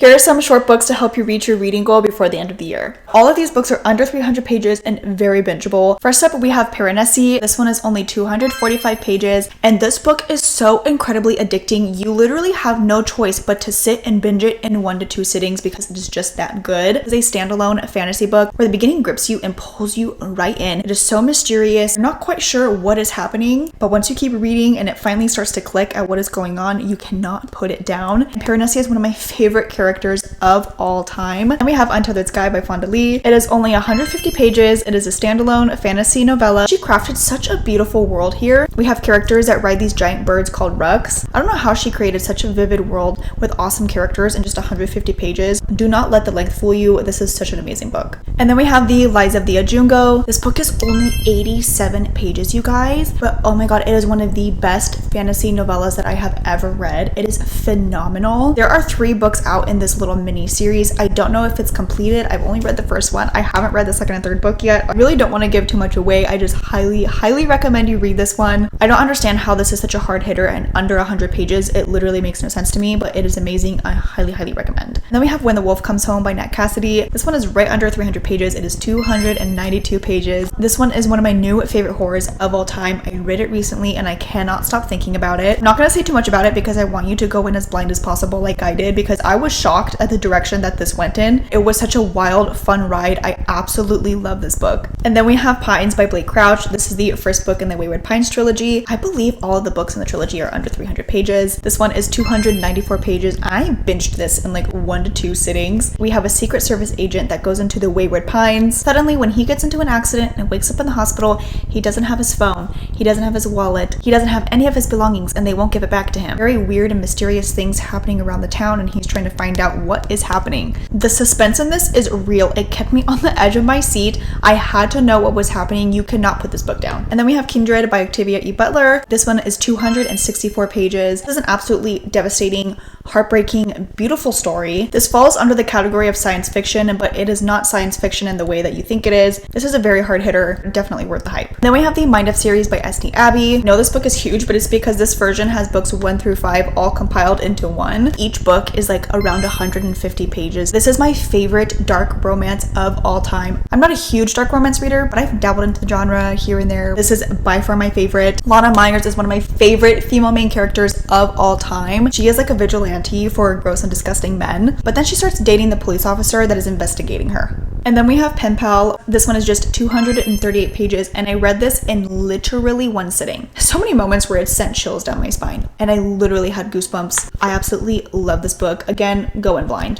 Here are some short books to help you reach your reading goal before the end of the year. All of these books are under 300 pages and very bingeable. First up, we have Piranesi. This one is only 245 pages, and this book is so incredibly addicting. You literally have no choice but to sit and binge it in 1 to 2 sittings because it is just that good. It's a standalone fantasy book where the beginning grips you and pulls you right in. It is so mysterious. You're not quite sure what is happening, but once you keep reading and it finally starts to click at what is going on, you cannot put it down. And Piranesi is one of my favorite characters of all time. And we have Untethered Sky by Fonda Lee. It is only 150 pages. It is a standalone fantasy novella. She crafted such a beautiful world here. We have characters that ride these giant birds called rucks. I don't know how she created such a vivid world with awesome characters in just 150 pages. Do not let the length fool you. This is such an amazing book. And then we have The Lies of the Ajungo. This book is only 87 pages, you guys, but oh my god, it is one of the best fantasy novellas that I have ever read. It is phenomenal. There are 3 books out in this little mini series. I don't know if it's completed. I've only read the first one. I haven't read the second and third book yet. I really don't want to give too much away. I just highly recommend you read this one. I don't understand how this is such a hard hitter and under 100 pages. It literally makes no sense to me, but it is amazing. I highly recommend. And then we have When the Wolf Comes Home by Nat Cassidy. This one is right under 300 pages. It is 292 pages. This one is one of my new favorite horrors of all time. I read it recently and I cannot stop thinking about it. I'm not going to say too much about it because I want you to go in as blind as possible like I did, because I was shocked at the direction that this went in. It was such a wild, fun ride. I absolutely love this book. And then we have Pines by Blake Crouch. This is the first book in the Wayward Pines trilogy. I believe all of the books in the trilogy are under 300 pages. This one is 294 pages. I binged this in like 1 to 2 sittings. We have a Secret Service agent that goes into the Wayward Pines. Suddenly, when he gets into an accident and wakes up in the hospital, he doesn't have his phone, he doesn't have his wallet, he doesn't have any of his belongings, and they won't give it back to him. Very weird and mysterious things happening around the town, and he's trying to find out what is happening. The suspense in this is real. It kept me on the edge of my seat. I had to know what was happening. You cannot put this book down. And then we have Kindred by Octavia E. Butler. This one is 264 pages. This is an absolutely devastating, heartbreaking, beautiful story. This falls under the category of science fiction, but it is not science fiction in the way that you think it is. This is a very hard hitter, definitely worth the hype. Then we have the Mind F series by Esty Abbey. No, this book is huge, but it's because this version has books 1 through 5 all compiled into one. Each book is like around 150 pages. This is my favorite dark romance of all time. I'm not a huge dark romance reader, but I've dabbled into the genre here and there. This is by far my favorite. Lana Myers is one of my favorite female main characters of all time. She is like a vigilante for gross and disgusting men, but then she starts dating the police officer that is investigating her. And then we have Pen Pal. This one is just 238 pages, and I read this in literally 1 sitting. So many moments where it sent chills down my spine, and I literally had goosebumps. I absolutely love this book. Again, go in blind.